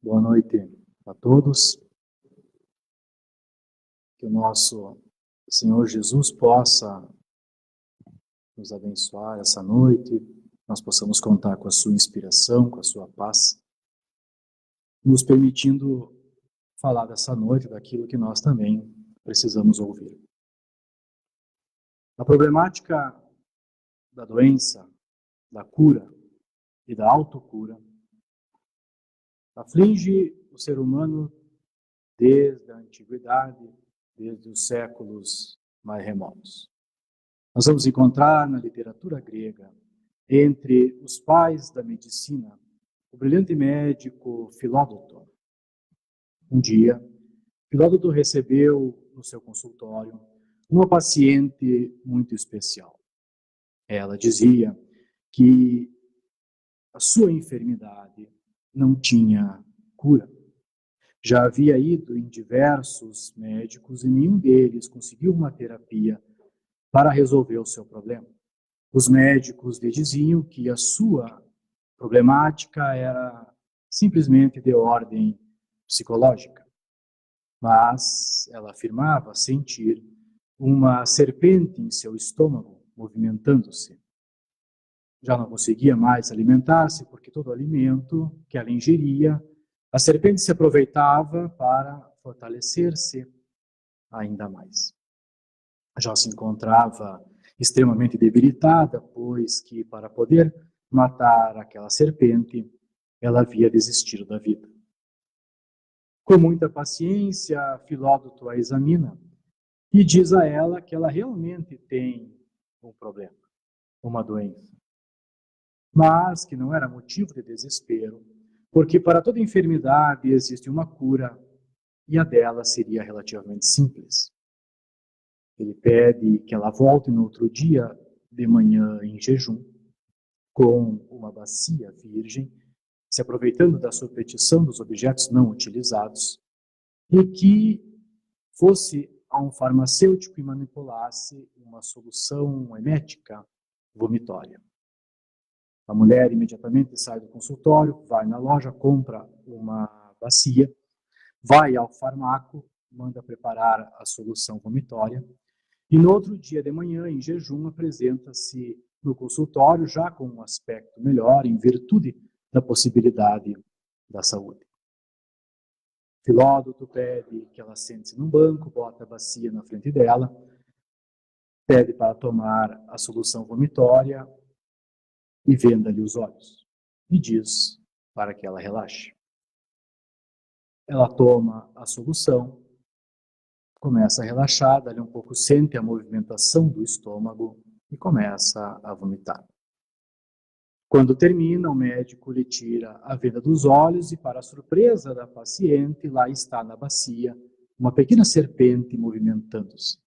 Boa noite a todos. Que o nosso Senhor Jesus possa nos abençoar essa noite, nós possamos contar com a sua inspiração, com a sua paz, nos permitindo falar dessa noite daquilo que nós também precisamos ouvir. A problemática da doença, da cura e da autocura aflige o ser humano desde a antiguidade, desde os séculos mais remotos. Nós vamos encontrar na literatura grega, entre os pais da medicina, o brilhante médico Filódoto. Um dia, Filódoto recebeu no seu consultório uma paciente muito especial. Ela dizia que a sua enfermidade não tinha cura. Já havia ido em diversos médicos e nenhum deles conseguiu uma terapia para resolver o seu problema. Os médicos lhe diziam que a sua problemática era simplesmente de ordem psicológica, mas ela afirmava sentir uma serpente em seu estômago movimentando-se. Já não conseguia mais alimentar-se porque todo alimento que ela ingeria, a serpente se aproveitava para fortalecer-se ainda mais. Já se encontrava extremamente debilitada, pois que para poder matar aquela serpente, ela havia desistido da vida. Com muita paciência, Filódoto a examina e diz a ela que ela realmente tem um problema, uma doença, mas que não era motivo de desespero, porque para toda enfermidade existe uma cura e a dela seria relativamente simples. Ele pede que ela volte no outro dia de manhã em jejum, com uma bacia virgem, se aproveitando da sua petição dos objetos não utilizados, e que fosse a um farmacêutico e manipulasse uma solução emética vomitória. A mulher imediatamente sai do consultório, vai na loja, compra uma bacia, vai ao farmaco, manda preparar a solução vomitória, e no outro dia de manhã, em jejum, apresenta-se no consultório já com um aspecto melhor, em virtude da possibilidade da saúde. Filódoto pede que ela sente-se num banco, bota a bacia na frente dela, pede para tomar a solução vomitória e venda-lhe os olhos. E diz para que ela relaxe. Ela toma a solução, começa a relaxar, dali um pouco sente a movimentação do estômago e começa a vomitar. Quando termina, o médico lhe tira a venda dos olhos e, para a surpresa da paciente, lá está na bacia uma pequena serpente movimentando-se.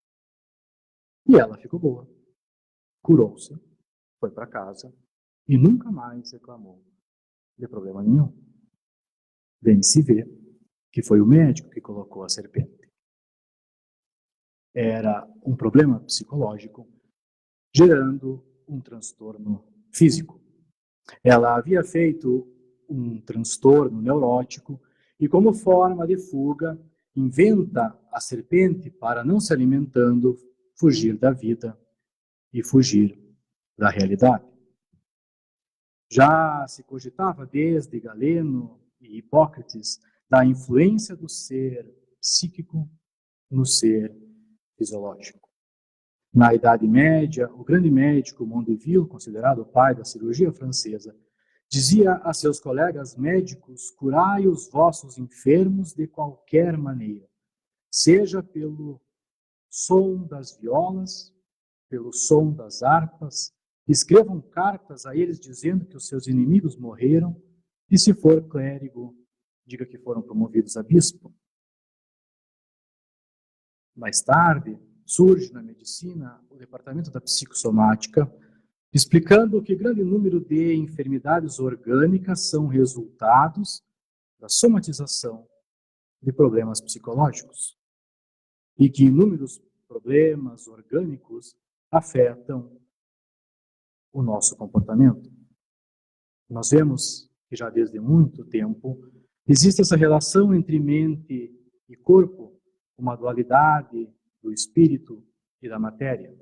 E ela ficou boa, curou-se, foi para casa e nunca mais reclamou de problema nenhum. Bem se vê que foi o médico que colocou a serpente. Era um problema psicológico, gerando um transtorno físico. Ela havia feito um transtorno neurótico e, como forma de fuga, inventa a serpente para, não se alimentando, fugir da vida e fugir da realidade. Já se cogitava desde Galeno e Hipócrates da influência do ser psíquico no ser fisiológico. Na Idade Média, o grande médico Mondeville, considerado o pai da cirurgia francesa, dizia a seus colegas médicos: curai os vossos enfermos de qualquer maneira, seja pelo som das violas, pelo som das harpas, escrevam cartas a eles dizendo que os seus inimigos morreram, e se for clérigo, diga que foram promovidos a bispo. Mais tarde, surge na medicina o departamento da psicossomática, explicando que grande número de enfermidades orgânicas são resultados da somatização de problemas psicológicos e que inúmeros problemas orgânicos afetam o nosso comportamento. Nós vemos que já desde muito tempo Existe essa relação entre mente e corpo, uma dualidade do espírito e da matéria.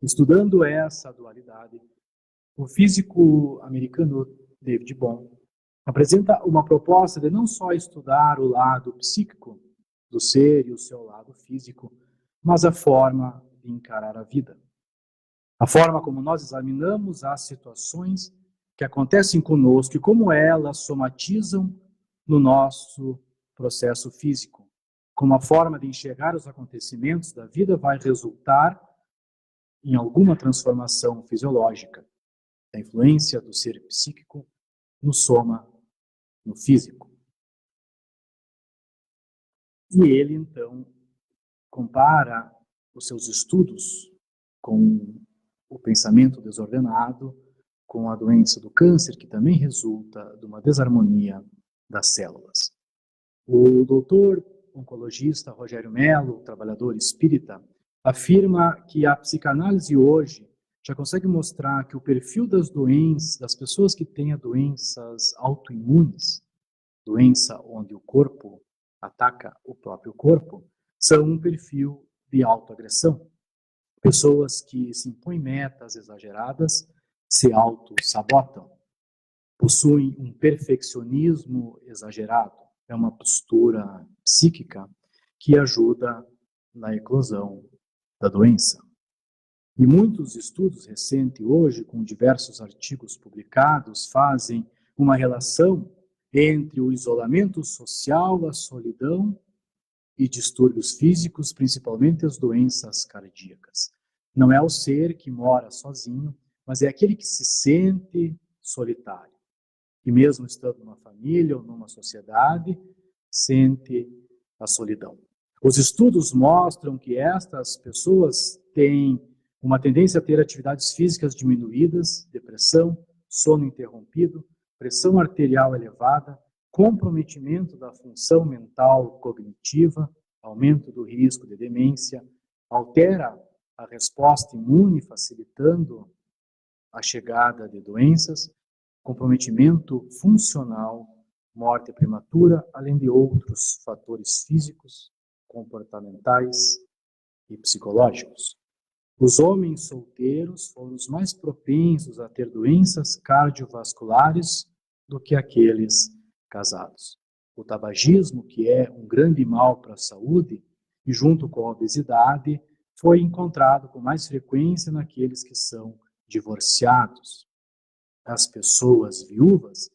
Estudando essa dualidade, o físico americano David Bohm apresenta uma proposta de não só estudar o lado psíquico do ser e o seu lado físico, mas a forma de encarar a vida. A forma como nós examinamos as situações que acontecem conosco e como elas somatizam no nosso processo físico. Como a forma de enxergar os acontecimentos da vida vai resultar em alguma transformação fisiológica. A influência do ser psíquico no soma, no físico. E ele, então, compara os seus estudos com o pensamento desordenado, com a doença do câncer, que também resulta de uma desarmonia das células. O doutor oncologista Rogério Mello, trabalhador espírita, afirma que a psicanálise hoje já consegue mostrar que o perfil das doenças, das pessoas que têm doenças autoimunes, doença onde o corpo ataca o próprio corpo, são um perfil de autoagressão. Pessoas que se impõem metas exageradas, se auto-sabotam, possuem um perfeccionismo exagerado. É uma postura psíquica que ajuda na eclosão da doença. E muitos estudos recentes hoje, com diversos artigos publicados, fazem uma relação entre o isolamento social, a solidão e distúrbios físicos, principalmente as doenças cardíacas. Não é o ser que mora sozinho, mas é aquele que se sente solitário. E mesmo estando numa família ou numa sociedade, sente a solidão. Os estudos mostram que estas pessoas têm uma tendência a ter atividades físicas diminuídas, depressão, sono interrompido, pressão arterial elevada, comprometimento da função mental cognitiva, aumento do risco de demência, altera a resposta imune, facilitando a chegada de doenças, comprometimento funcional, morte prematura, além de outros fatores físicos, comportamentais e psicológicos. Os homens solteiros foram os mais propensos a ter doenças cardiovasculares do que aqueles casados. O tabagismo, que é um grande mal para a saúde, e junto com a obesidade, foi encontrado com mais frequência naqueles que são divorciados. As pessoas viúvas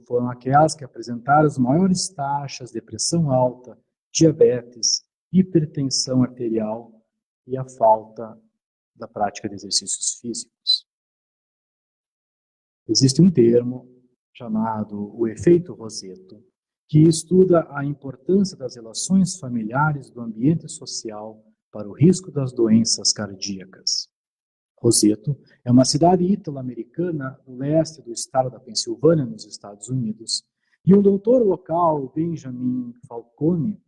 foram aquelas que apresentaram as maiores taxas de pressão alta, diabetes, hipertensão arterial e a falta da prática de exercícios físicos. Existe um termo chamado o efeito Rosetto, que estuda a importância das relações familiares do ambiente social para o risco das doenças cardíacas. Rosetto é uma cidade ítalo-americana do leste do estado da Pensilvânia, nos Estados Unidos, e um doutor local, Benjamin Falcone,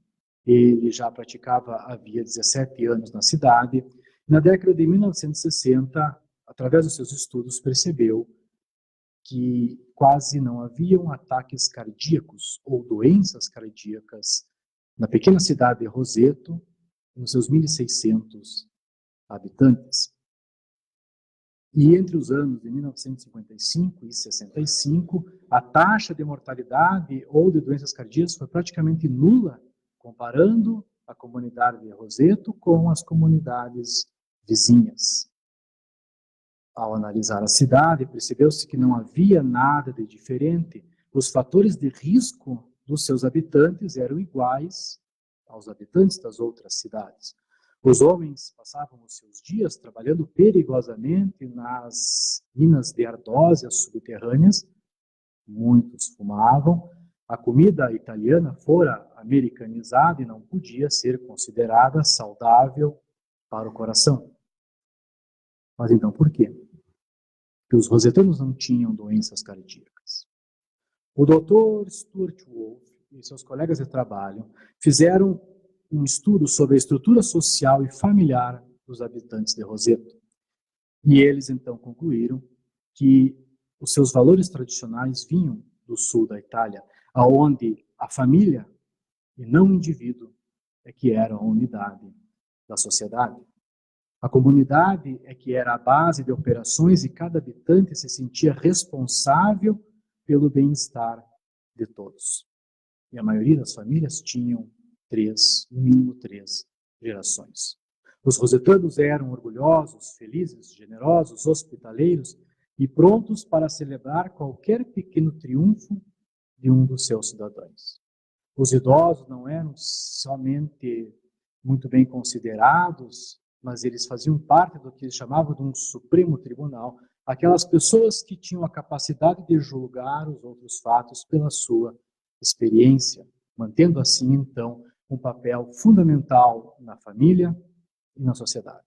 ele já praticava havia 17 anos na cidade. Na década de 1960, através dos seus estudos, percebeu que quase não haviam ataques cardíacos ou doenças cardíacas na pequena cidade de Rosetto, nos seus 1.600 habitantes. E entre os anos de 1955 e 65, a taxa de mortalidade ou de doenças cardíacas foi praticamente nula, comparando a comunidade de Rosetto com as comunidades vizinhas. Ao analisar a cidade, percebeu-se que não havia nada de diferente. Os fatores de risco dos seus habitantes eram iguais aos habitantes das outras cidades. Os homens passavam os seus dias trabalhando perigosamente nas minas de ardósias subterrâneas, muitos fumavam. A comida italiana fora americanizada e não podia ser considerada saudável para o coração. Mas então por quê? Porque os rosetanos não tinham doenças cardíacas. O Dr. Stuart Wolf e seus colegas de trabalho fizeram um estudo sobre a estrutura social e familiar dos habitantes de Rosetto. E eles então concluíram que os seus valores tradicionais vinham do sul da Itália, aonde a família e não o indivíduo é que era a unidade da sociedade. A comunidade é que era a base de operações e cada habitante se sentia responsável pelo bem-estar de todos. E a maioria das famílias tinham no mínimo três gerações. Os rosetanos eram orgulhosos, felizes, generosos, hospitaleiros e prontos para celebrar qualquer pequeno triunfo de um dos seus cidadãos. Os idosos não eram somente muito bem considerados, mas eles faziam parte do que eles chamavam de um Supremo Tribunal, aquelas pessoas que tinham a capacidade de julgar os outros fatos pela sua experiência, mantendo assim, então, um papel fundamental na família e na sociedade.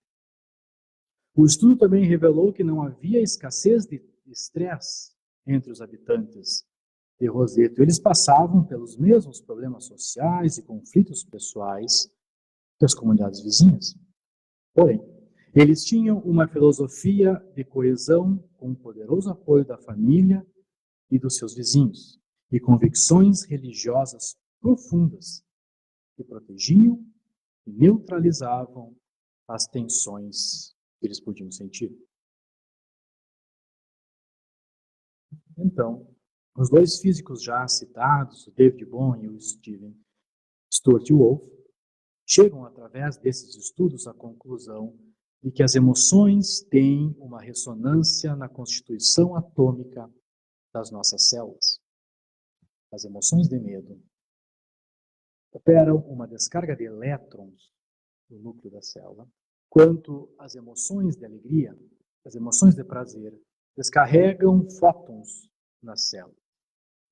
O estudo também revelou que não havia escassez de estresse entre os habitantes de Roseto. Eles passavam pelos mesmos problemas sociais e conflitos pessoais das comunidades vizinhas. Porém, eles tinham uma filosofia de coesão com o poderoso apoio da família e dos seus vizinhos, e convicções religiosas profundas que protegiam e neutralizavam as tensões que eles podiam sentir. Então, os dois físicos já citados, o David Bohm e o Stephen Stuart Wolf, chegam, através desses estudos, à conclusão de que as emoções têm uma ressonância na constituição atômica das nossas células. As emoções de medo operam uma descarga de elétrons no núcleo da célula, enquanto as emoções de alegria, as emoções de prazer, descarregam fótons na célula.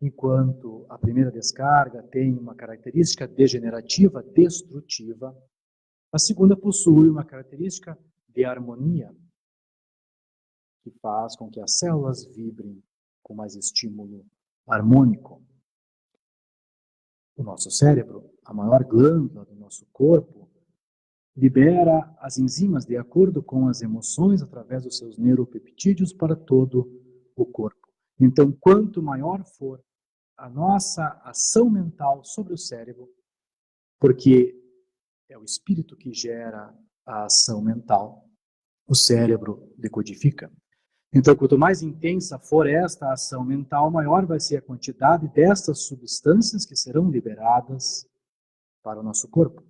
Enquanto a primeira descarga tem uma característica degenerativa, destrutiva, a segunda possui uma característica de harmonia, que faz com que as células vibrem com mais estímulo harmônico. O nosso cérebro, a maior glândula do nosso corpo, libera as enzimas de acordo com as emoções através dos seus neuropeptídeos para todo o corpo. Então, quanto maior for a nossa ação mental sobre o cérebro, porque é o espírito que gera a ação mental, o cérebro decodifica. Então, quanto mais intensa for esta ação mental, maior vai ser a quantidade destas substâncias que serão liberadas para o nosso corpo.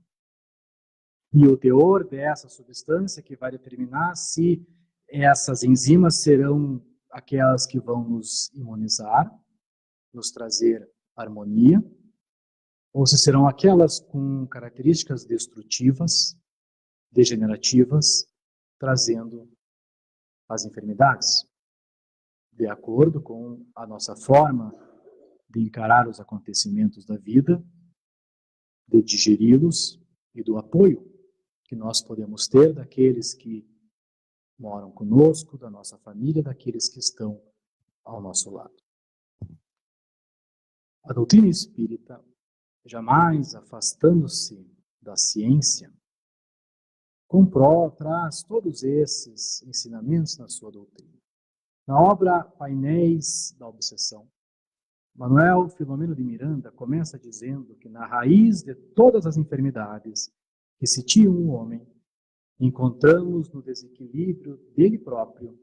E o teor dessa substância que vai determinar se essas enzimas serão aquelas que vão nos imunizar, nos trazer harmonia, ou se serão aquelas com características destrutivas, degenerativas, trazendo as enfermidades, de acordo com a nossa forma de encarar os acontecimentos da vida, de digeri-los e do apoio que nós podemos ter daqueles que moram conosco, da nossa família, daqueles que estão ao nosso lado. A doutrina espírita, jamais afastando-se da ciência, traz todos esses ensinamentos na sua doutrina. Na obra Painéis da Obsessão, Manuel Filomeno de Miranda começa dizendo que na raiz de todas as enfermidades que sitiam o homem, encontramos no desequilíbrio dele próprio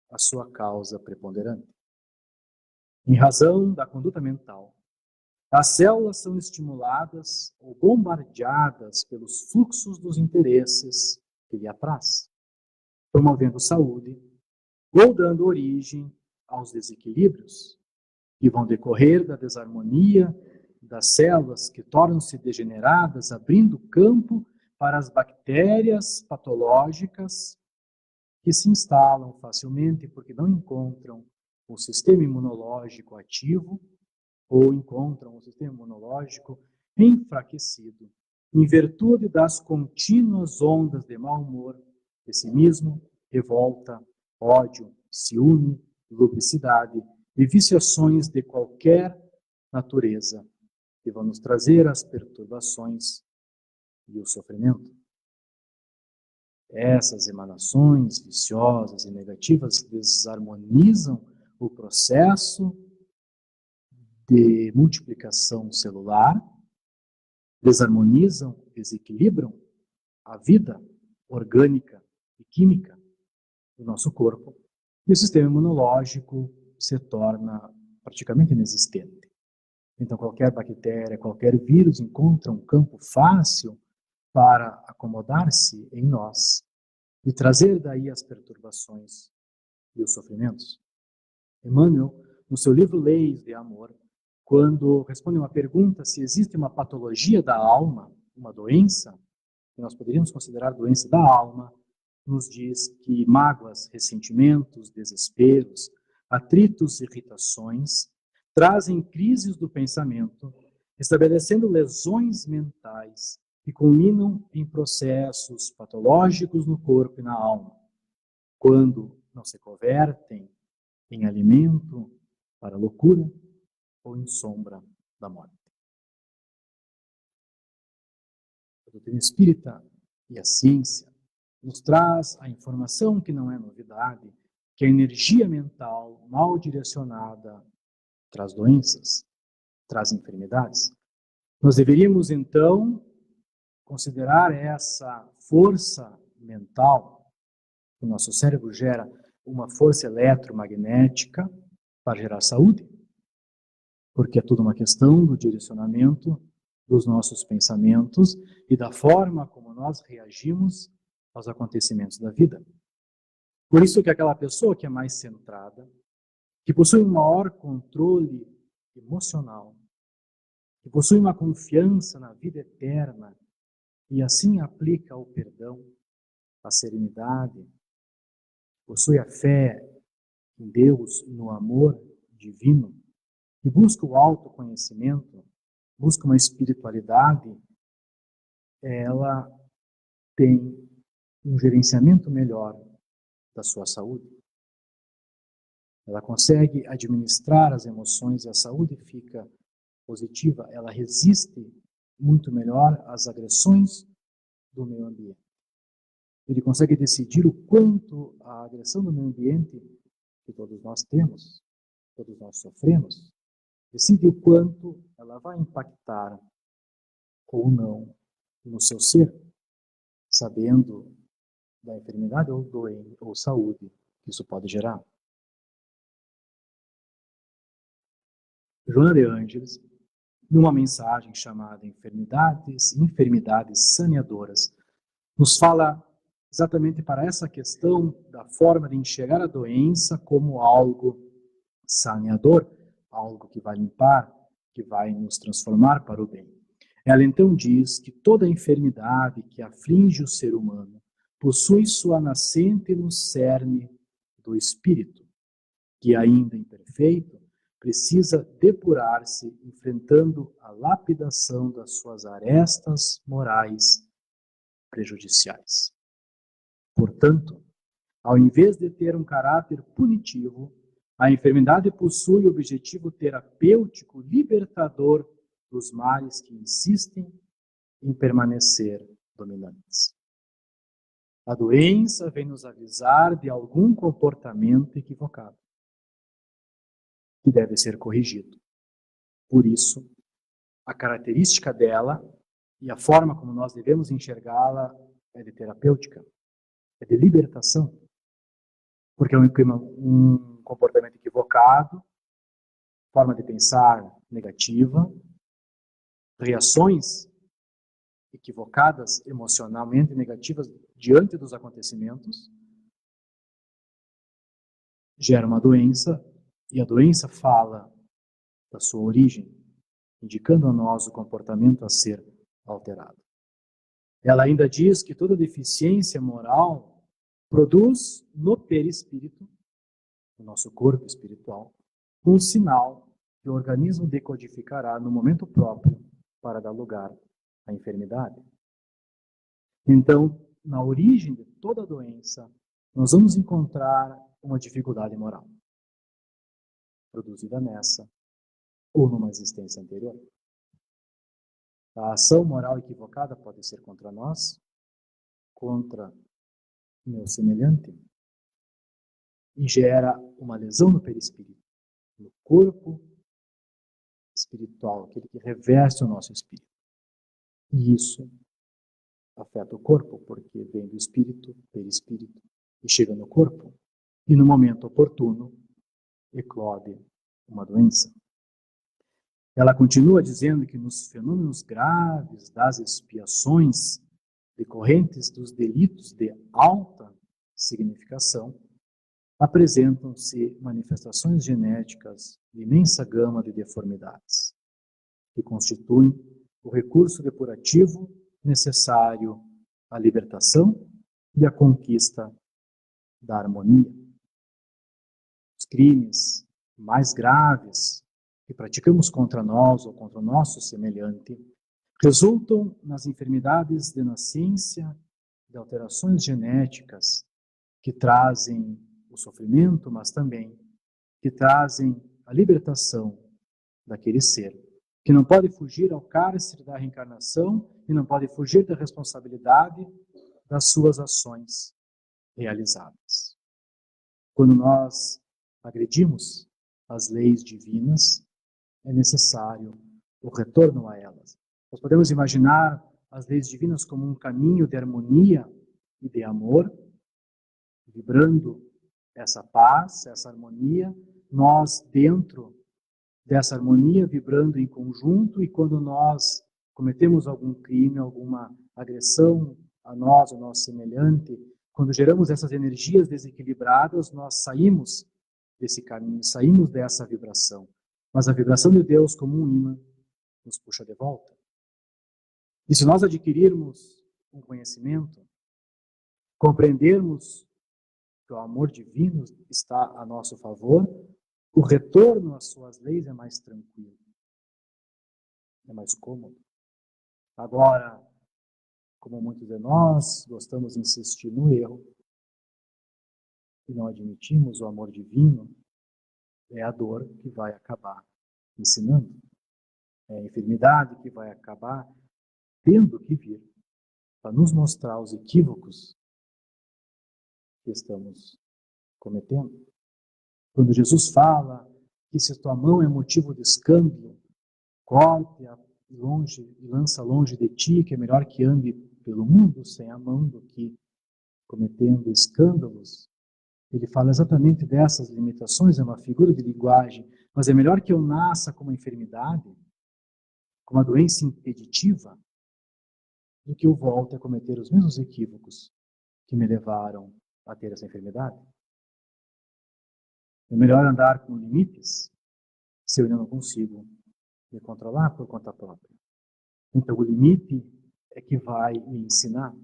a sua causa preponderante. Em razão da conduta mental, as células são estimuladas ou bombardeadas pelos fluxos dos interesses que lhe apraz, promovendo saúde ou dando origem aos desequilíbrios que vão decorrer da desarmonia das células que tornam-se degeneradas, abrindo campo para as bactérias patológicas que se instalam facilmente porque não encontram o sistema imunológico ativo ou encontram o sistema imunológico enfraquecido, em virtude das contínuas ondas de mau humor, pessimismo, revolta, ódio, ciúme, lubricidade e viciações de qualquer natureza, que vão nos trazer as perturbações e o sofrimento. Essas emanações viciosas e negativas desarmonizam o processo de multiplicação celular, desarmonizam, desequilibram a vida orgânica e química do nosso corpo, e o sistema imunológico se torna praticamente inexistente. Então, qualquer bactéria, qualquer vírus encontra um campo fácil para acomodar-se em nós e trazer daí as perturbações e os sofrimentos. Emmanuel, no seu livro Leis de Amor, quando responde uma pergunta se existe uma patologia da alma, uma doença, que nós poderíamos considerar doença da alma, nos diz que mágoas, ressentimentos, desesperos, atritos e irritações trazem crises do pensamento, estabelecendo lesões mentais que culminam em processos patológicos no corpo e na alma, quando não se convertem em alimento para a loucura ou em sombra da morte. A doutrina espírita e a ciência nos traz a informação, que não é novidade, que a energia mental mal direcionada traz doenças, traz enfermidades. Nós deveríamos, então, considerar essa força mental que o nosso cérebro gera, uma força eletromagnética para gerar saúde, porque é tudo uma questão do direcionamento dos nossos pensamentos e da forma como nós reagimos aos acontecimentos da vida. Por isso que aquela pessoa que é mais centrada, que possui um maior controle emocional, que possui uma confiança na vida eterna e assim aplica o perdão, a serenidade, possui a fé em Deus e no amor divino, e busca o autoconhecimento, busca uma espiritualidade, ela tem um gerenciamento melhor da sua saúde. Ela consegue administrar as emoções e a saúde fica positiva. Ela resiste muito melhor às agressões do meio ambiente. Ele consegue decidir o quanto a agressão do meio ambiente, que todos nós temos, todos nós sofremos, decide o quanto ela vai impactar ou não no seu ser, sabendo da enfermidade ou doença ou saúde que isso pode gerar. Joana de Ângeles, numa mensagem chamada Enfermidades Saneadoras, nos fala exatamente para essa questão da forma de enxergar a doença como algo saneador, algo que vai limpar, que vai nos transformar para o bem. Ela então diz que toda enfermidade que aflige o ser humano possui sua nascente no cerne do espírito, que ainda imperfeito, precisa depurar-se enfrentando a lapidação das suas arestas morais prejudiciais. Portanto, ao invés de ter um caráter punitivo, a enfermidade possui o objetivo terapêutico libertador dos males que insistem em permanecer dominantes. A doença vem nos avisar de algum comportamento equivocado, que deve ser corrigido. Por isso, a característica dela e a forma como nós devemos enxergá-la é de terapêutica, é de libertação. Porque é um comportamento equivocado, forma de pensar negativa, reações equivocadas, emocionalmente negativas diante dos acontecimentos, gera uma doença, e a doença fala da sua origem, indicando a nós o comportamento a ser alterado. Ela ainda diz que toda deficiência moral produz no perispírito, no nosso corpo espiritual, um sinal que o organismo decodificará no momento próprio para dar lugar à enfermidade. Então, na origem de toda doença, nós vamos encontrar uma dificuldade moral, produzida nessa ou numa existência anterior. A ação moral equivocada pode ser contra nós, contra meu semelhante, e gera uma lesão no perispírito, no corpo espiritual, aquele que reveste o nosso espírito. E isso afeta o corpo, porque vem do espírito, perispírito, e chega no corpo, e no momento oportuno eclode uma doença. Ela continua dizendo que nos fenômenos graves das expiações decorrentes dos delitos de alta significação, apresentam-se manifestações genéticas de imensa gama de deformidades, que constituem o recurso depurativo necessário à libertação e à conquista da harmonia. Os crimes mais graves que praticamos contra nós ou contra o nosso semelhante resultam nas enfermidades de nascença, de alterações genéticas que trazem o sofrimento, mas também que trazem a libertação daquele ser, que não pode fugir ao cárcere da reencarnação e não pode fugir da responsabilidade das suas ações realizadas. Quando nós agredimos as leis divinas, é necessário o retorno a elas. Nós podemos imaginar as leis divinas como um caminho de harmonia e de amor, vibrando essa paz, essa harmonia, nós dentro dessa harmonia, vibrando em conjunto, e quando nós cometemos algum crime, alguma agressão a nós, ao nosso semelhante, quando geramos essas energias desequilibradas, nós saímos desse caminho, saímos dessa vibração. Mas a vibração de Deus, como um imã, nos puxa de volta. E se nós adquirirmos um conhecimento, compreendermos que o amor divino está a nosso favor, o retorno às suas leis é mais tranquilo, é mais cômodo. Agora, como muitos de nós gostamos de insistir no erro e não admitimos o amor divino, é a dor que vai acabar ensinando, é a enfermidade que vai acabar tendo que vir para nos mostrar os equívocos que estamos cometendo. Quando Jesus fala que se tua mão é motivo de escândalo, corte-a longe e lança longe de ti, que é melhor que ande pelo mundo sem a mão do que cometendo escândalos. Ele fala exatamente dessas limitações, é uma figura de linguagem, mas é melhor que eu nasça com uma enfermidade, com uma doença impeditiva, do que eu volte a cometer os mesmos equívocos que me levaram a ter essa enfermidade. É melhor andar com limites se eu ainda não consigo me controlar por conta própria. Então o limite é que vai me ensinar.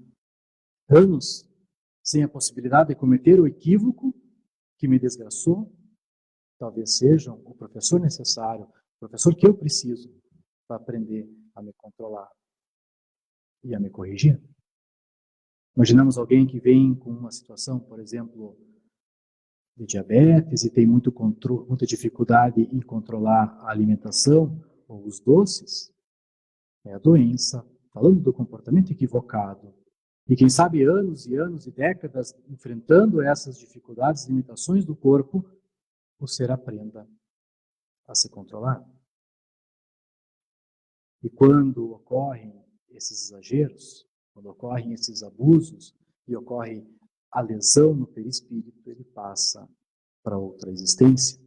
Anos sem a possibilidade de cometer o equívoco que me desgraçou, talvez sejam o professor necessário, o professor que eu preciso para aprender a me controlar e a me corrigir. Imaginamos alguém que vem com uma situação, por exemplo, de diabetes e tem muita dificuldade em controlar a alimentação ou os doces. É a doença, falando do comportamento equivocado. E quem sabe anos e anos e décadas enfrentando essas dificuldades, limitações do corpo, o ser aprenda a se controlar. E quando ocorrem esses exageros, quando ocorrem esses abusos e ocorre a lesão no perispírito, ele passa para outra existência.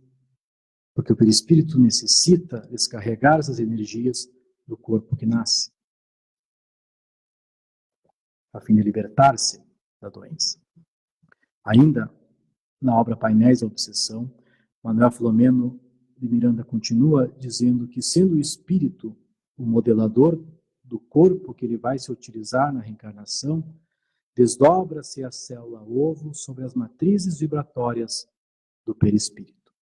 Porque o perispírito necessita descarregar essas energias do corpo que nasce, a fim de libertar-se da doença. Ainda na obra Painéis da Obsessão, Manuel Filomeno de Miranda continua dizendo que, sendo o espírito o modelador do corpo que ele vai se utilizar na reencarnação, desdobra-se a célula ovo sobre as matrizes vibratórias do perispírito,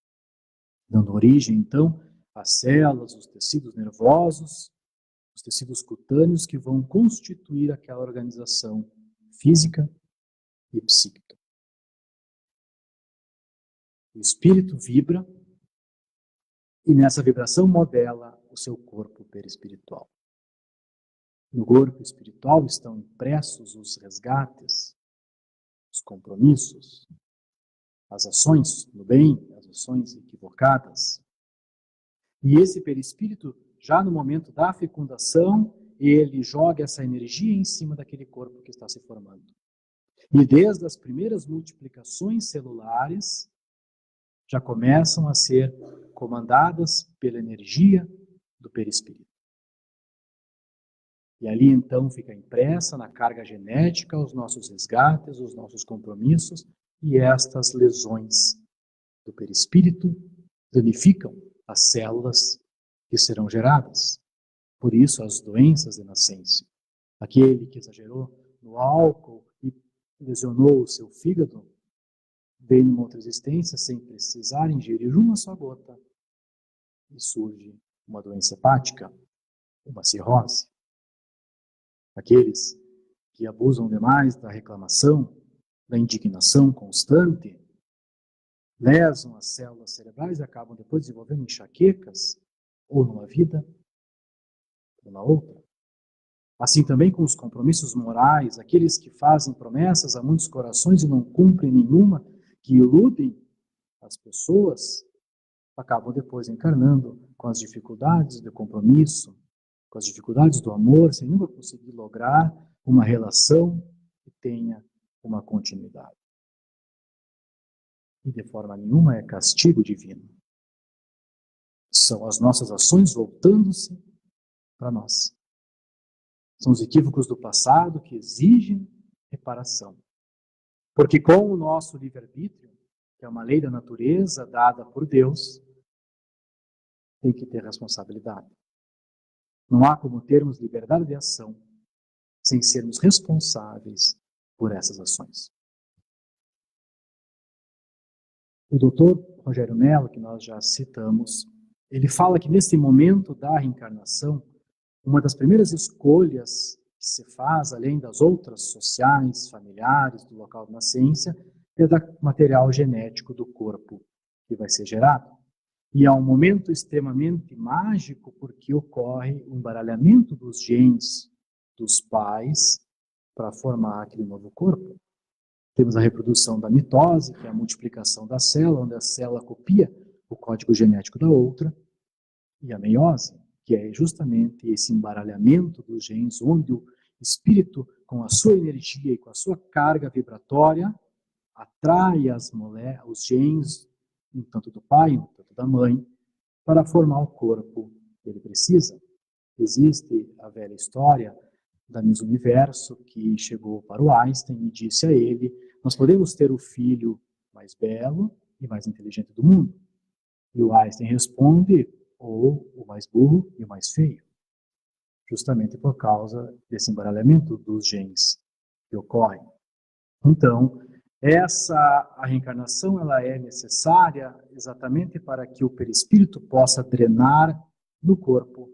dando origem, então, às células, os tecidos nervosos, os tecidos cutâneos que vão constituir aquela organização física e psíquica. O espírito vibra e nessa vibração modela o seu corpo perispiritual. No corpo espiritual estão impressos os resgates, os compromissos, as ações no bem, as ações equivocadas. E esse perispírito, já no momento da fecundação, ele joga essa energia em cima daquele corpo que está se formando. E desde as primeiras multiplicações celulares, já começam a ser comandadas pela energia do perispírito. E ali então fica impressa na carga genética os nossos resgates, os nossos compromissos, e estas lesões do perispírito danificam as células que serão geradas. Por isso as doenças de nascença. Aquele que exagerou no álcool e lesionou o seu fígado, vem numa outra existência sem precisar ingerir uma só gota e surge uma doença hepática, uma cirrose. Aqueles que abusam demais da reclamação, da indignação constante, lesam as células cerebrais e acabam depois desenvolvendo enxaquecas, ou numa vida, ou na outra. Assim também com os compromissos morais, aqueles que fazem promessas a muitos corações e não cumprem nenhuma, que iludem as pessoas, acabam depois encarnando com as dificuldades do compromisso, com as dificuldades do amor, sem nunca conseguir lograr uma relação que tenha uma continuidade. E de forma nenhuma é castigo divino. São as nossas ações voltando-se para nós. São os equívocos do passado que exigem reparação. Porque com o nosso livre-arbítrio, que é uma lei da natureza dada por Deus, tem que ter responsabilidade. Não há como termos liberdade de ação sem sermos responsáveis por essas ações. O doutor Rogério Mello, que nós já citamos, ele fala que nesse momento da reencarnação, uma das primeiras escolhas que se faz, além das outras sociais, familiares, do local de nascença, é do material genético do corpo que vai ser gerado. E é um momento extremamente mágico porque ocorre um embaralhamento dos genes dos pais para formar aquele novo corpo. Temos a reprodução da mitose, que é a multiplicação da célula, onde a célula copia o código genético da outra, e a meiose, que é justamente esse embaralhamento dos genes, onde o espírito, com a sua energia e com a sua carga vibratória, atrai os genes, um tanto do pai, um tanto da mãe, para formar o corpo que ele precisa. Existe a velha história da Miss Universo, que chegou para o Einstein e disse a ele: nós podemos ter o filho mais belo e mais inteligente do mundo. E o Einstein responde: ou o mais burro e o mais feio. Justamente por causa desse embaralhamento dos genes que ocorre. Então, a reencarnação ela é necessária exatamente para que o perispírito possa drenar no corpo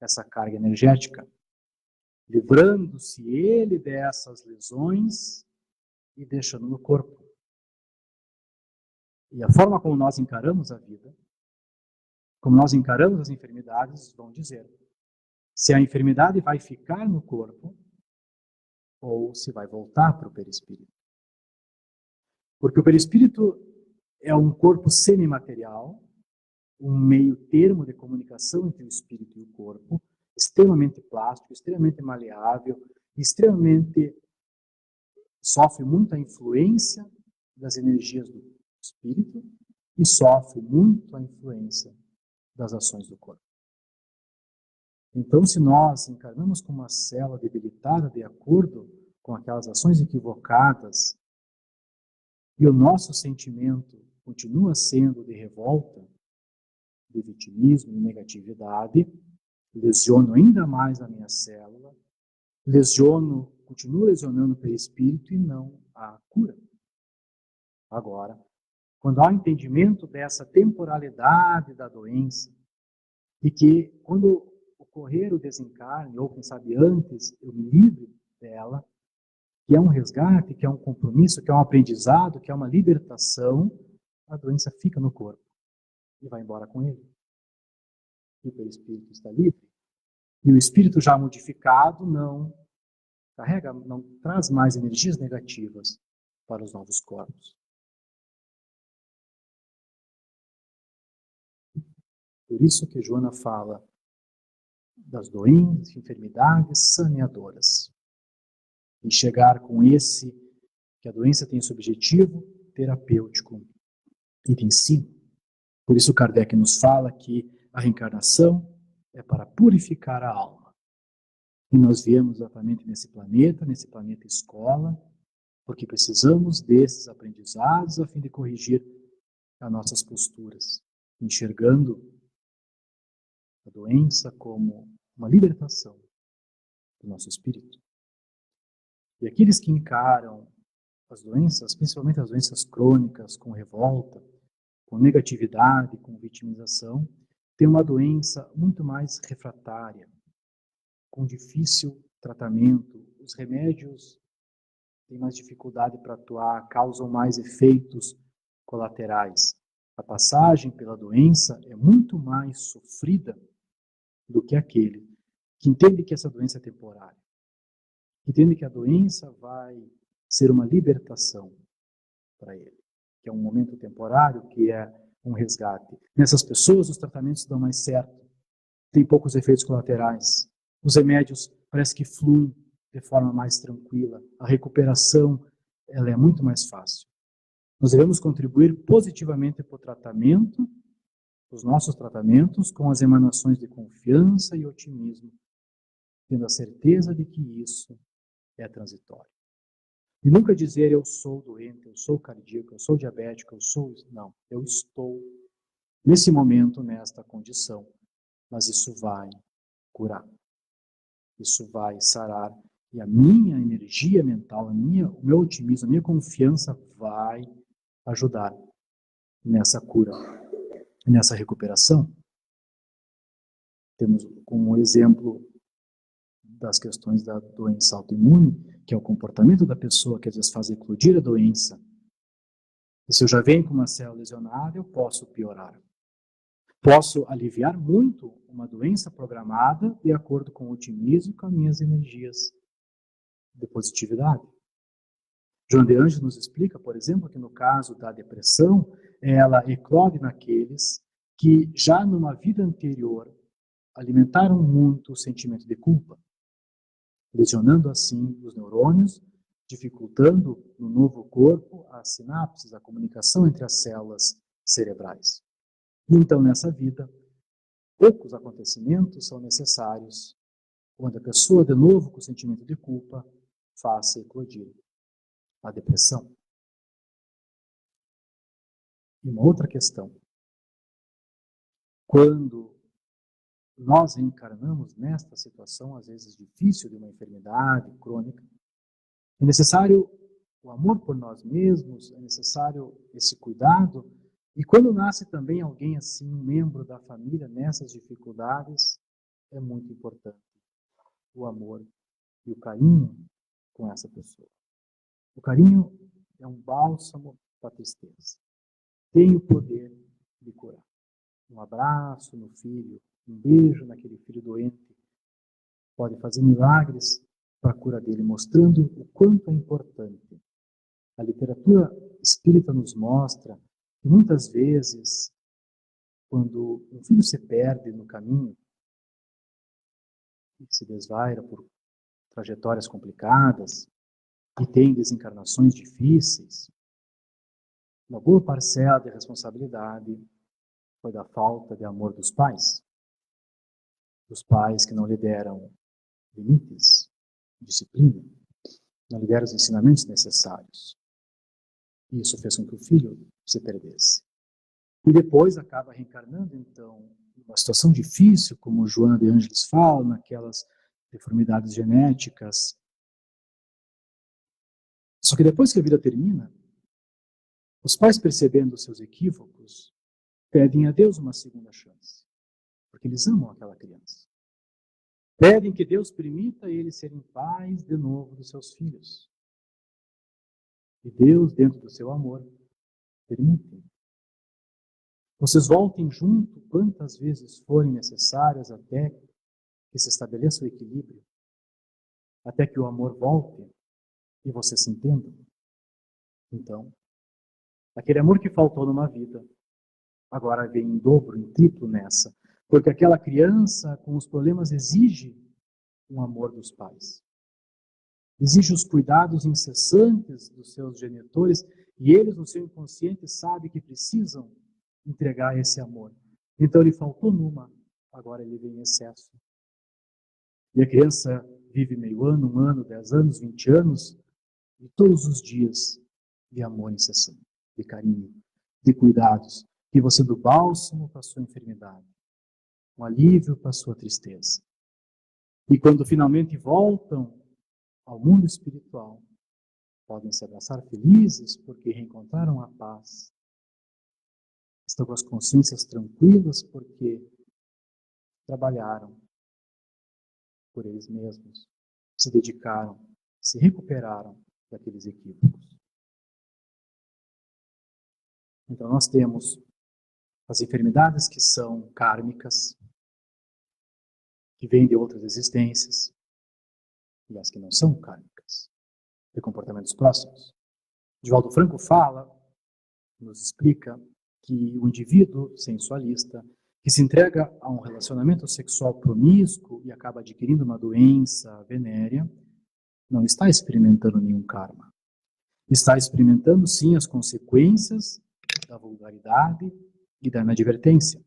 essa carga energética, livrando-se ele dessas lesões e deixando no corpo. E a forma como nós encaramos a vida, como nós encaramos as enfermidades, vão dizer se a enfermidade vai ficar no corpo ou se vai voltar para o perispírito. Porque o perispírito é um corpo semimaterial, um meio termo de comunicação entre o espírito e o corpo, extremamente plástico, extremamente maleável, extremamente sofre muita influência das energias do espírito e sofre muito a influência das ações do corpo. Então, se nós encarnamos como uma célula debilitada de acordo com aquelas ações equivocadas e o nosso sentimento continua sendo de revolta, de vitimismo, de negatividade, lesiono ainda mais a minha célula, continuo lesionando o perispírito e não a cura. Agora, quando há entendimento dessa temporalidade da doença, e que quando ocorrer o desencarne, ou quem sabe antes, eu me livre dela, que é um resgate, que é um compromisso, que é um aprendizado, que é uma libertação, a doença fica no corpo e vai embora com ele. E o perispírito está livre. E o espírito já modificado não traz mais energias negativas para os novos corpos. Por isso que Joana fala das doenças, enfermidades saneadoras. E chegar com que a doença tem esse objetivo terapêutico e de ensino. Por isso Kardec nos fala que a reencarnação é para purificar a alma. E nós viemos exatamente nesse planeta escola, porque precisamos desses aprendizados a fim de corrigir as nossas posturas, enxergando a doença como uma libertação do nosso espírito. E aqueles que encaram as doenças, principalmente as doenças crônicas, com revolta, com negatividade, com vitimização, têm uma doença muito mais refratária, com difícil tratamento. Os remédios têm mais dificuldade para atuar, causam mais efeitos colaterais. A passagem pela doença é muito mais sofrida do que aquele que entende que essa doença é temporária, que entende que a doença vai ser uma libertação para ele, que é um momento temporário, que é um resgate. Nessas pessoas, os tratamentos dão mais certo, tem poucos efeitos colaterais, os remédios parece que fluem de forma mais tranquila, a recuperação ela é muito mais fácil. Nós devemos contribuir positivamente para o tratamento, os nossos tratamentos, com as emanações de confiança e otimismo, tendo a certeza de que isso é transitório. E nunca dizer eu sou doente, eu sou cardíaco, eu sou diabético, eu sou... Não, eu estou nesse momento, nesta condição, mas isso vai curar. Isso vai sarar. E a minha energia mental, o meu otimismo, a minha confiança vai ajudar nessa cura, nessa recuperação. Temos como exemplo das questões da doença autoimune, que é o comportamento da pessoa que às vezes faz eclodir a doença. E se eu já venho com uma célula lesionada, eu posso piorar. Posso aliviar muito uma doença programada de acordo com o otimismo e com as minhas energias de positividade. João de Angelis nos explica, por exemplo, que no caso da depressão, ela eclode naqueles que já numa vida anterior alimentaram muito o sentimento de culpa, lesionando assim os neurônios, dificultando no novo corpo as sinapses, a comunicação entre as células cerebrais. E então, nessa vida, poucos acontecimentos são necessários quando a pessoa, de novo, com o sentimento de culpa, faça eclodir a depressão. E uma outra questão. Quando nós reencarnamos nesta situação, às vezes difícil, de uma enfermidade crônica, é necessário o amor por nós mesmos, é necessário esse cuidado. E quando nasce também alguém assim, um membro da família, nessas dificuldades, é muito importante o amor e o carinho com essa pessoa. O carinho é um bálsamo para a tristeza. Tem o poder de curar. Um abraço no filho, um beijo naquele filho doente, pode fazer milagres para a cura dele, mostrando o quanto é importante. A literatura espírita nos mostra que muitas vezes, quando um filho se perde no caminho, se desvaira por trajetórias complicadas e tem desencarnações difíceis, uma boa parcela de responsabilidade foi da falta de amor dos pais que não lhe deram limites, disciplina, não lhe deram os ensinamentos necessários. E isso fez com que o filho se perdesse. E depois acaba reencarnando, então, uma situação difícil, como Joana de Angelis fala, naquelas deformidades genéticas. Só que depois que a vida termina, os pais, percebendo seus equívocos, pedem a Deus uma segunda chance, porque eles amam aquela criança. Pedem que Deus permita eles serem pais de novo dos seus filhos. E Deus, dentro do seu amor, permite. Vocês voltem junto quantas vezes forem necessárias até que se estabeleça o equilíbrio, até que o amor volte e vocês se entendam. Então, aquele amor que faltou numa vida, agora vem em dobro, em triplo nessa. Porque aquela criança com os problemas exige um amor dos pais. Exige os cuidados incessantes dos seus genitores e eles, no seu inconsciente, sabem que precisam entregar esse amor. Então ele faltou numa, agora ele vem em excesso. E a criança vive meio ano, 1 ano, 10 anos, 20 anos, e todos os dias de amor incessante, de carinho, de cuidados, que você do bálsamo para a sua enfermidade, um alívio para a sua tristeza. E quando finalmente voltam ao mundo espiritual, podem se abraçar felizes porque reencontraram a paz. Estão com as consciências tranquilas porque trabalharam por eles mesmos, se dedicaram, se recuperaram daqueles equívocos. Então nós temos as enfermidades que são kármicas, que vêm de outras existências, e as que não são kármicas, de comportamentos próximos. Divaldo Franco nos explica que o indivíduo sensualista que se entrega a um relacionamento sexual promíscuo e acaba adquirindo uma doença venérea, não está experimentando nenhum karma. Está experimentando, sim, as consequências da vulgaridade e da inadvertência.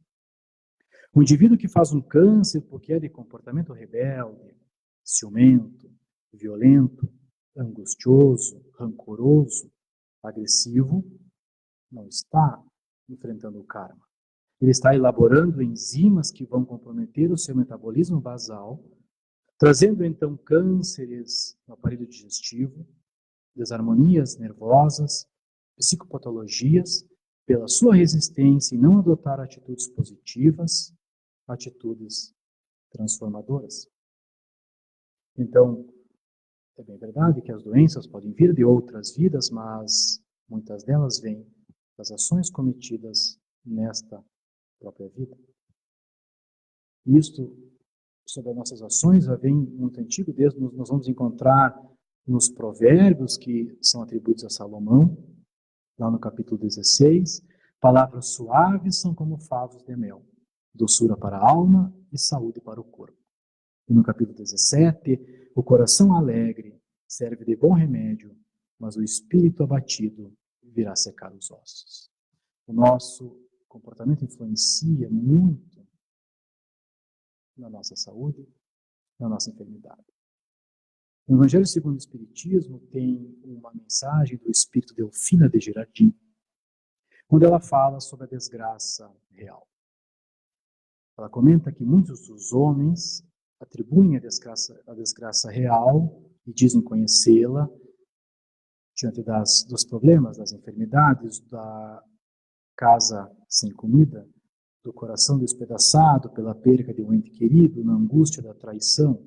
O indivíduo que faz um câncer porque é de comportamento rebelde, ciumento, violento, angustioso, rancoroso, agressivo, não está enfrentando o karma. Ele está elaborando enzimas que vão comprometer o seu metabolismo basal, trazendo então cânceres no aparelho digestivo, desarmonias nervosas, psicopatologias, pela sua resistência em não adotar atitudes positivas, atitudes transformadoras. Então, é bem verdade que as doenças podem vir de outras vidas, mas muitas delas vêm das ações cometidas nesta própria vida. Isto, sobre as nossas ações, já vem muito antigo, desde nós vamos encontrar nos provérbios que são atribuídos a Salomão, lá no capítulo 16, palavras suaves são como favos de mel, doçura para a alma e saúde para o corpo. E no capítulo 17, o coração alegre serve de bom remédio, mas o espírito abatido virá secar os ossos. O nosso comportamento influencia muito na nossa saúde, na nossa enfermidade. No Evangelho segundo o Espiritismo tem uma mensagem do Espírito Delfina de Girardin, onde ela fala sobre a desgraça real. Ela comenta que muitos dos homens atribuem a desgraça real e dizem conhecê-la diante dos problemas, das enfermidades, da casa sem comida, do coração despedaçado pela perda de um ente querido, na angústia da traição.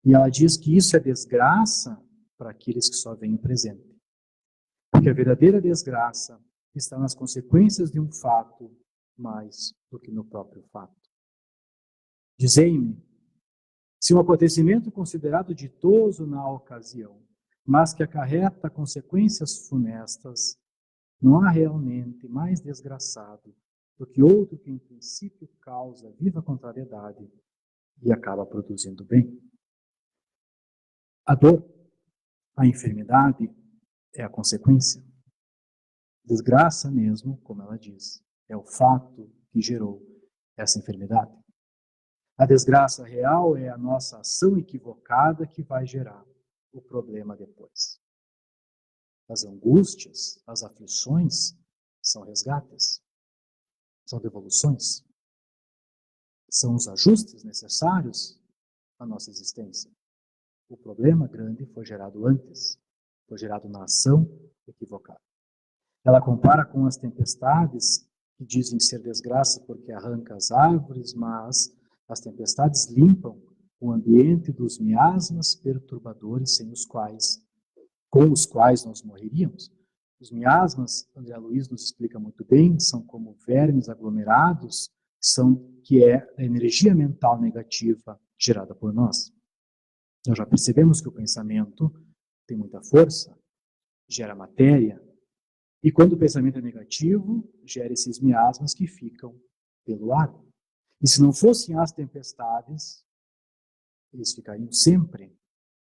E ela diz que isso é desgraça para aqueles que só veem o presente. Porque a verdadeira desgraça está nas consequências de um fato mais do que no próprio fato. Dizei-me, se um acontecimento considerado ditoso na ocasião, mas que acarreta consequências funestas, não há realmente mais desgraçado do que outro que em princípio causa viva contrariedade e acaba produzindo bem. A dor, a enfermidade é a consequência. Desgraça mesmo, como ela diz, é o fato que gerou essa enfermidade. A desgraça real é a nossa ação equivocada que vai gerar o problema depois. As angústias, as aflições são resgates, são devoluções, são os ajustes necessários à nossa existência. O problema grande foi gerado antes, foi gerado na ação equivocada. Ela compara com as tempestades que dizem ser desgraça porque arranca as árvores, mas as tempestades limpam o ambiente dos miasmas perturbadores com os quais nós morreríamos. Os miasmas, André Luiz nos explica muito bem, são como vermes aglomerados, que é a energia mental negativa gerada por nós. Nós já percebemos que o pensamento tem muita força, gera matéria, e quando o pensamento é negativo, gera esses miasmas que ficam pelo ar. E se não fossem as tempestades, eles ficariam sempre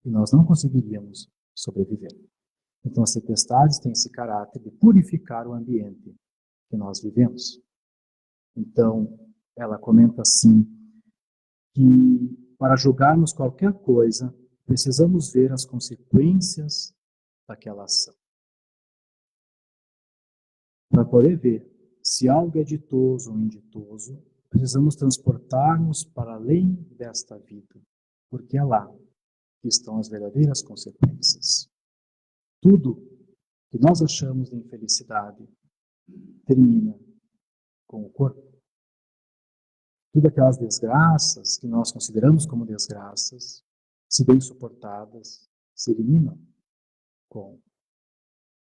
e nós não conseguiríamos sobreviver. Então as tempestades têm esse caráter de purificar o ambiente que nós vivemos. Então ela comenta assim, que para julgarmos qualquer coisa, precisamos ver as consequências daquela ação. Para poder ver se algo é ditoso ou inditoso, precisamos transportar-nos para além desta vida, porque é lá que estão as verdadeiras consequências. Tudo que nós achamos de infelicidade termina com o corpo. Tudo aquelas desgraças que nós consideramos como desgraças, se bem suportadas, se eliminam com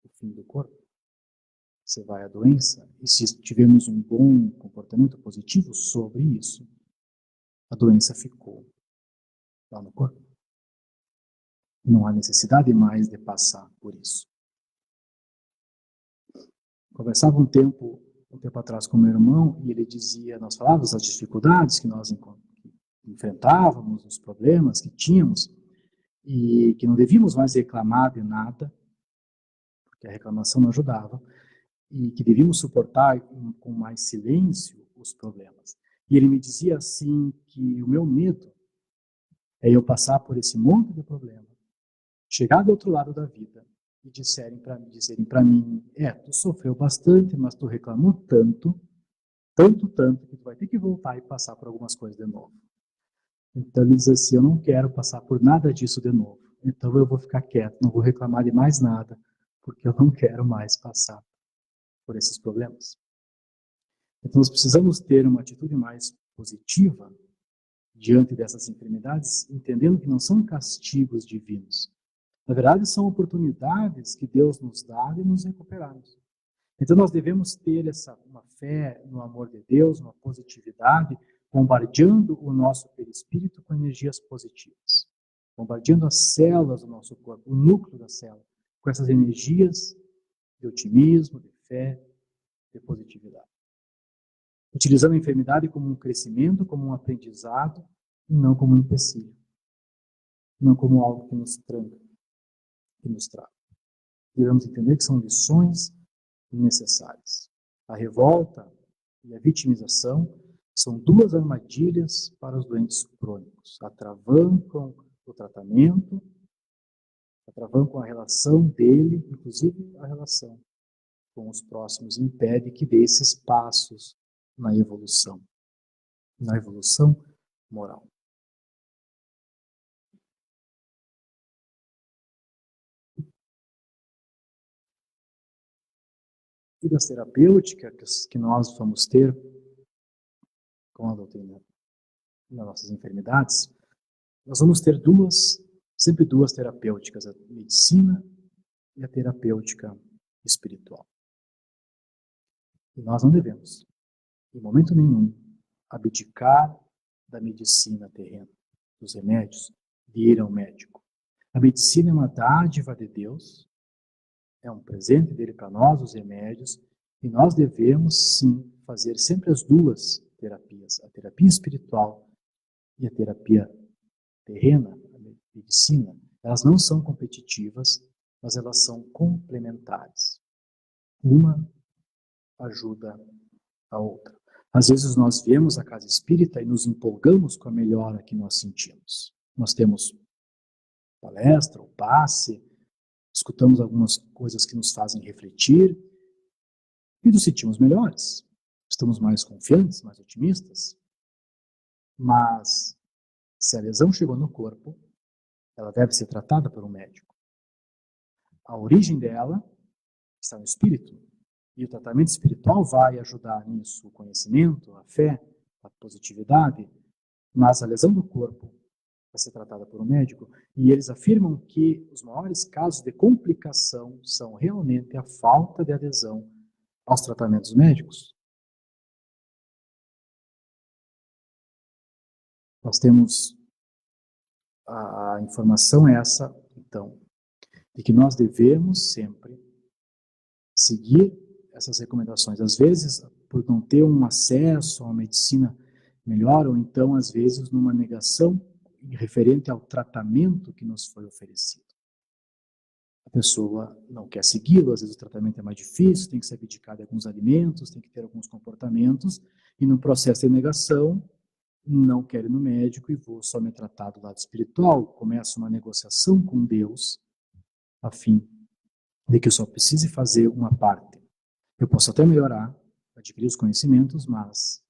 o fim do corpo. Você vai à doença, e se tivermos um bom comportamento positivo sobre isso, a doença ficou lá no corpo. Não há necessidade mais de passar por isso. Conversava um tempo atrás com meu irmão, e ele dizia, nós falávamos das dificuldades que nós enfrentávamos, os problemas que tínhamos, e que não devíamos mais reclamar de nada, porque a reclamação não ajudava, e que devíamos suportar com mais silêncio os problemas. E ele me dizia assim, que o meu medo é eu passar por esse monte de problema, chegar do outro lado da vida, e dizerem para mim, tu sofreu bastante, mas tu reclamou tanto, que tu vai ter que voltar e passar por algumas coisas de novo. Então ele diz assim, eu não quero passar por nada disso de novo. Então eu vou ficar quieto, não vou reclamar de mais nada, porque eu não quero mais passar por esses problemas. Então nós precisamos ter uma atitude mais positiva diante dessas enfermidades, entendendo que não são castigos divinos. Na verdade, são oportunidades que Deus nos dá de nos recuperarmos. Então nós devemos ter uma fé no amor de Deus, uma positividade, bombardeando o nosso perispírito com energias positivas. Bombardeando as células do nosso corpo, o núcleo da célula, com essas energias de otimismo, de fé, de positividade. Utilizando a enfermidade como um crescimento, como um aprendizado, e não como um empecilho. Não como algo que nos tranca, que nos trava. Devemos entender que são lições necessárias. A revolta e a vitimização são duas armadilhas para os doentes crônicos. Atravancam o tratamento, atravancam a relação dele, inclusive a relação com os próximos, impede que dê esses passos na evolução moral. Vidas terapêuticas que nós vamos ter com a doutrina nas nossas enfermidades, nós vamos ter sempre duas terapêuticas, a medicina e a terapêutica espiritual. E nós não devemos, em momento nenhum, abdicar da medicina terrena, dos remédios, de ir ao médico. A medicina é uma dádiva de Deus, é um presente dele para nós, os remédios, e nós devemos, sim, fazer sempre as duas terapias, a terapia espiritual e a terapia terrena, a medicina. Elas não são competitivas, mas elas são complementares. Uma ajuda a outra. Às vezes nós viemos à casa espírita e nos empolgamos com a melhora que nós sentimos. Nós temos palestra ou passe, escutamos algumas coisas que nos fazem refletir e nos sentimos melhores. Estamos mais confiantes, mais otimistas. Mas se a lesão chegou no corpo, ela deve ser tratada por um médico. A origem dela está no espírito. E o tratamento espiritual vai ajudar nisso, o conhecimento, a fé, a positividade, mas a lesão do corpo vai ser tratada por um médico, e eles afirmam que os maiores casos de complicação são realmente a falta de adesão aos tratamentos médicos. Nós temos a informação essa, então, de que nós devemos sempre seguir essas recomendações. Às vezes, por não ter um acesso a uma medicina melhor, ou então, às vezes, numa negação referente ao tratamento que nos foi oferecido. A pessoa não quer segui-lo, às vezes o tratamento é mais difícil, tem que se abdicar de alguns alimentos, tem que ter alguns comportamentos, e no processo de negação, não quero ir no médico e vou só me tratar do lado espiritual. Começa uma negociação com Deus, a fim de que eu só precise fazer uma parte. Eu posso até melhorar, adquirir os conhecimentos, mas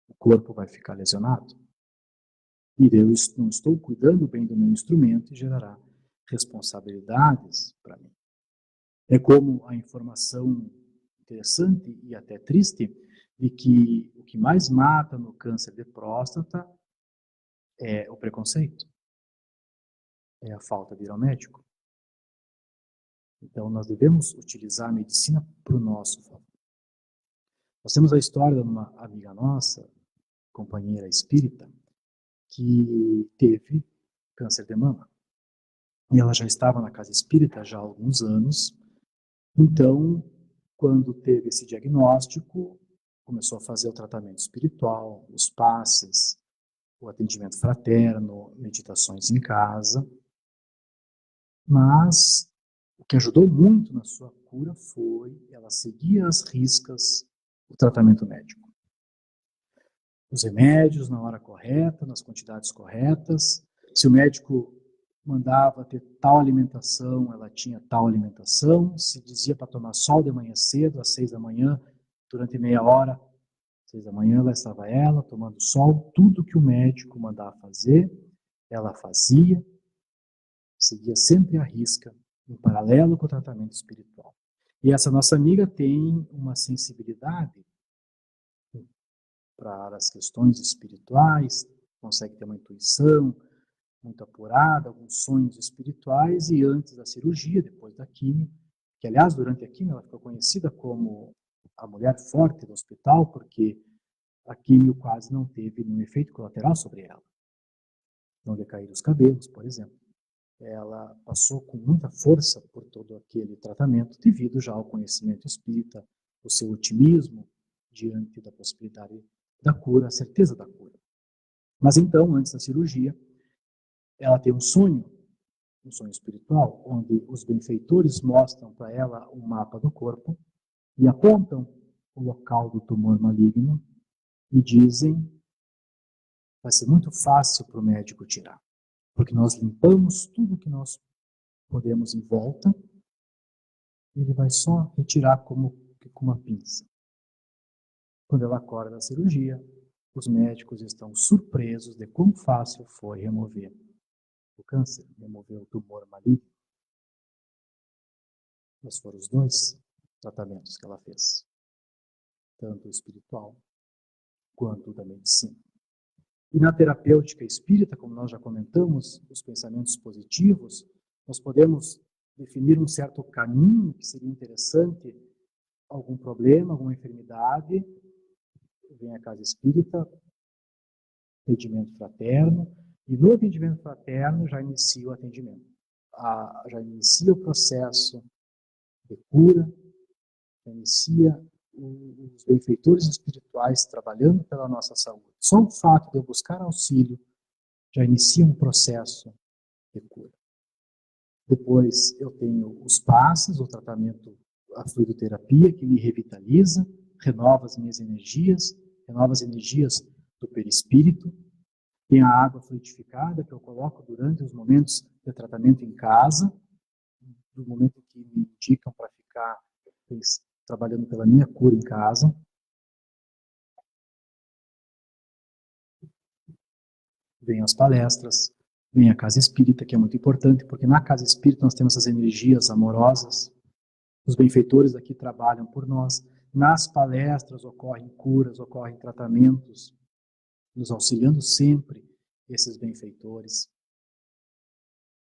o corpo vai ficar lesionado. E eu não estou cuidando bem do meu instrumento e gerará responsabilidades para mim. É como a informação interessante e até triste de que o que mais mata no câncer de próstata é o preconceito, é a falta de ir ao médico. Então, nós devemos utilizar a medicina para o nosso favor. Nós temos a história de uma amiga nossa, companheira espírita, que teve câncer de mama. E ela já estava na casa espírita já há alguns anos. Então, quando teve esse diagnóstico, começou a fazer o tratamento espiritual, os passes, o atendimento fraterno, meditações em casa. Mas o que ajudou muito na sua cura foi ela seguir às riscas o tratamento médico. Os remédios na hora correta, nas quantidades corretas. Se o médico mandava ter tal alimentação, ela tinha tal alimentação. Se dizia para tomar sol de manhã cedo, às 6 da manhã, durante meia hora, 6 da manhã, lá estava ela tomando sol. Tudo que o médico mandava fazer, ela fazia, seguia sempre à risca, em paralelo com o tratamento espiritual. E essa nossa amiga tem uma sensibilidade para as questões espirituais, consegue ter uma intuição muito apurada, alguns sonhos espirituais, e antes da cirurgia, depois da quimio, que aliás, durante a quimio, ela ficou conhecida como a mulher forte do hospital, porque a quimio quase não teve nenhum efeito colateral sobre ela. Não decaíram os cabelos, por exemplo. Ela passou com muita força por todo aquele tratamento, devido já ao conhecimento espírita, o seu otimismo diante da possibilidade da cura, a certeza da cura. Mas então, antes da cirurgia, ela tem um sonho espiritual, onde os benfeitores mostram para ela um mapa do corpo e apontam o local do tumor maligno e dizem: vai ser muito fácil para o médico tirar, porque nós limpamos tudo que nós podemos em volta e ele vai só retirar como com uma pinça. Quando ela acorda da cirurgia, os médicos estão surpresos de quão fácil foi remover o câncer, remover o tumor maligno. Mas foram os dois tratamentos que ela fez, tanto o espiritual quanto o da medicina. E na terapêutica espírita, como nós já comentamos, os pensamentos positivos, nós podemos definir um certo caminho que seria interessante, algum problema, alguma enfermidade, vem à casa espírita, atendimento fraterno, e no atendimento fraterno já inicia o atendimento. Já inicia o processo de cura, já inicia os benfeitores espirituais trabalhando pela nossa saúde. Só o fato de eu buscar auxílio já inicia um processo de cura. Depois eu tenho os passes, o tratamento, a fluidoterapia, que me revitaliza, renova as minhas energias, renova as energias do perispírito. Tem a água fluidificada que eu coloco durante os momentos de tratamento em casa, do momento que me indicam para ficar trabalhando pela minha cura em casa. Vem as palestras, vem a casa espírita, que é muito importante, porque na casa espírita nós temos essas energias amorosas, os benfeitores aqui trabalham por nós, nas palestras ocorrem curas, ocorrem tratamentos, nos auxiliando sempre esses benfeitores.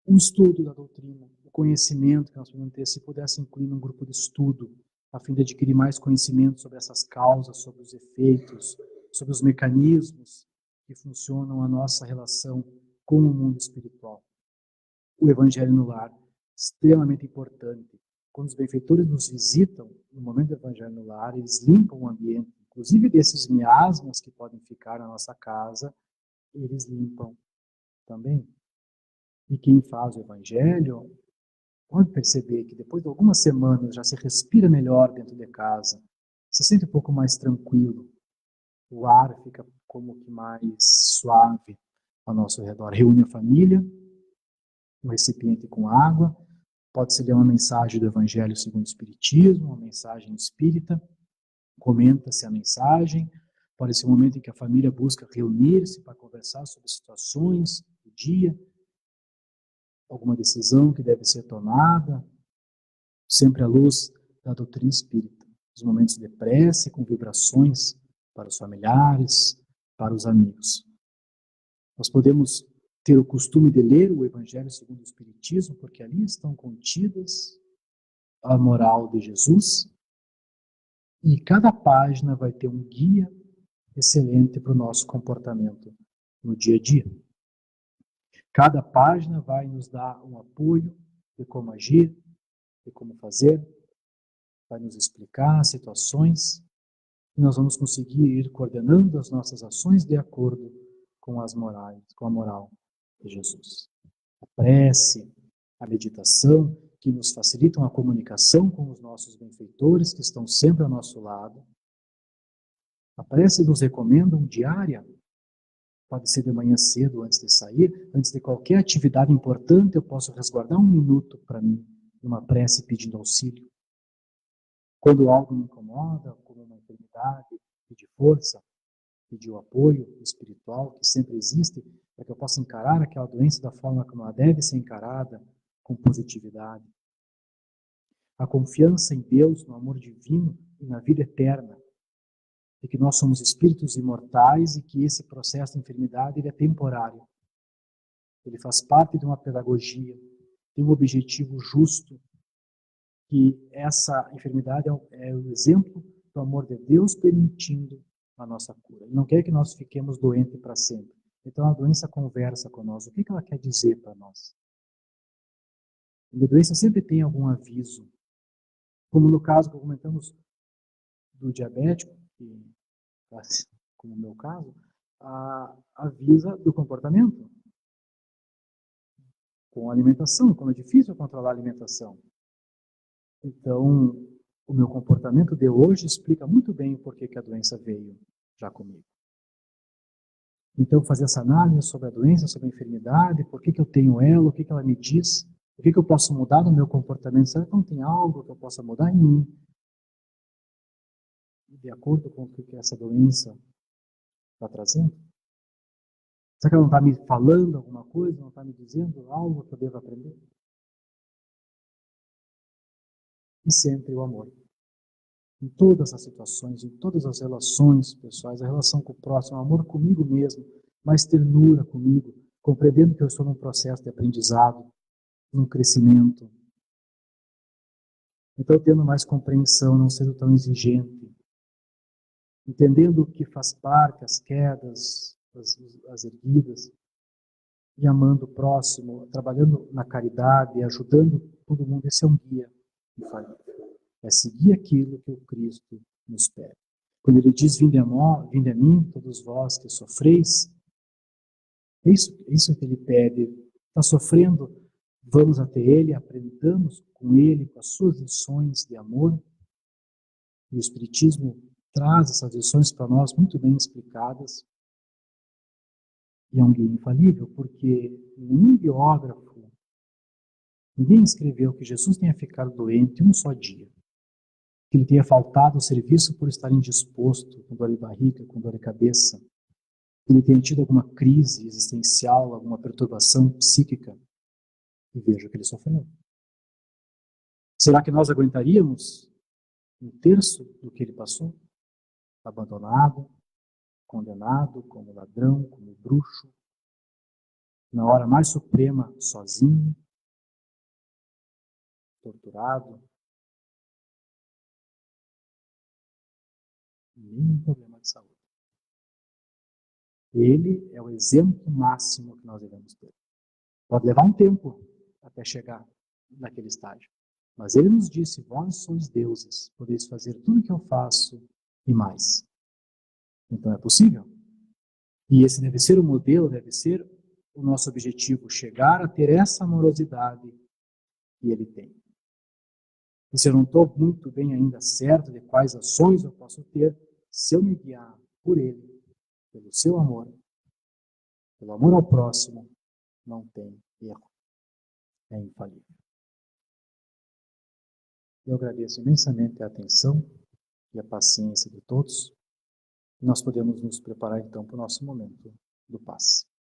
O estudo da doutrina, o conhecimento que nós podemos ter, se pudesse incluir num grupo de estudo, a fim de adquirir mais conhecimento sobre essas causas, sobre os efeitos, sobre os mecanismos que funcionam a nossa relação com o mundo espiritual. O Evangelho no Lar, extremamente importante. Quando os benfeitores nos visitam, no momento do Evangelho no Lar, eles limpam o ambiente inclusive desses miasmas que podem ficar na nossa casa, eles limpam também. E quem faz o Evangelho pode perceber que depois de algumas semanas já se respira melhor dentro de casa, se sente um pouco mais tranquilo, o ar fica como que mais suave ao nosso redor. Reúne a família, um recipiente com água, pode-se ler uma mensagem do Evangelho segundo o Espiritismo, uma mensagem espírita, comenta-se a mensagem, pode ser um momento em que a família busca reunir-se para conversar sobre situações do dia, alguma decisão que deve ser tomada, sempre à luz da doutrina espírita. Os momentos de prece com vibrações para os familiares, para os amigos. Nós podemos ter o costume de ler o Evangelho segundo o Espiritismo, porque ali estão contidas a moral de Jesus, e cada página vai ter um guia excelente para o nosso comportamento no dia a dia. Cada página vai nos dar um apoio de como agir, de como fazer, vai nos explicar situações, e nós vamos conseguir ir coordenando as nossas ações de acordo com as morais, com a moral de Jesus. A prece, a meditação, que nos facilitam a comunicação com os nossos benfeitores, que estão sempre ao nosso lado. A prece nos recomenda diária. Pode ser de manhã cedo, antes de sair, antes de qualquer atividade importante, eu posso resguardar 1 minuto para mim, numa prece pedindo auxílio. Quando algo me incomoda, como uma enfermidade, pedir força, pedir o apoio espiritual que sempre existe, para que eu possa encarar aquela doença da forma como ela deve ser encarada, com positividade. A confiança em Deus, no amor divino e na vida eterna, de que nós somos espíritos imortais e que esse processo de enfermidade ele é temporário. Ele faz parte de uma pedagogia, tem um objetivo justo, que essa enfermidade é o exemplo do amor de Deus permitindo a nossa cura. Ele não quer que nós fiquemos doentes para sempre. Então a doença conversa conosco. O que ela quer dizer para nós? A doença sempre tem algum aviso. Como no caso que comentamos do diabético, que, como no meu caso, avisa do comportamento. Com a alimentação, como é difícil controlar a alimentação. Então, o meu comportamento de hoje explica muito bem o porquê que a doença veio já comigo. Então, fazer essa análise sobre a doença, sobre a enfermidade, por que eu tenho ela, o que ela me diz, o que eu posso mudar no meu comportamento, será que não tem algo que eu possa mudar em mim? De acordo com o que essa doença está trazendo? Será que ela não está me falando alguma coisa, não está me dizendo algo que eu devo aprender? E sempre o amor. Em todas as situações, em todas as relações pessoais, a relação com o próximo, o amor comigo mesmo, mais ternura comigo, compreendendo que eu estou num processo de aprendizado, num crescimento. Então, tendo mais compreensão, não sendo tão exigente, entendendo que faz parte, as quedas, as erguidas, e amando o próximo, trabalhando na caridade, ajudando todo mundo, esse é um guia infalível. É seguir aquilo que o Cristo nos pede. Quando ele diz, vinde a mim, todos vós que sofreis, é isso que ele pede. Está sofrendo, vamos até ele, aprendamos com ele, com as suas lições de amor. E o Espiritismo traz essas lições para nós muito bem explicadas. E é um guia infalível, porque nenhum biógrafo, ninguém escreveu que Jesus tenha ficado doente um só dia. Que ele tenha faltado o serviço por estar indisposto, com dor de barriga, com dor de cabeça. Que ele tenha tido alguma crise existencial, alguma perturbação psíquica. E veja que ele sofreu. Será que nós aguentaríamos 1/3 do que ele passou? Abandonado, condenado como ladrão, como bruxo, na hora mais suprema, sozinho, torturado, nenhum problema de saúde. Ele é o exemplo máximo que nós devemos ter. Pode levar um tempo até chegar naquele estágio, mas ele nos disse, vós sois deuses, podeis fazer tudo o que eu faço e mais. Então é possível. E esse deve ser o modelo, deve ser o nosso objetivo, chegar a ter essa amorosidade que ele tem. E se eu não estou muito bem ainda certo de quais ações eu posso ter, se eu me guiar por ele, pelo seu amor, pelo amor ao próximo, não tem erro. É infalível. Eu agradeço imensamente a atenção e a paciência de todos. Nós podemos nos preparar então para o nosso momento do passe.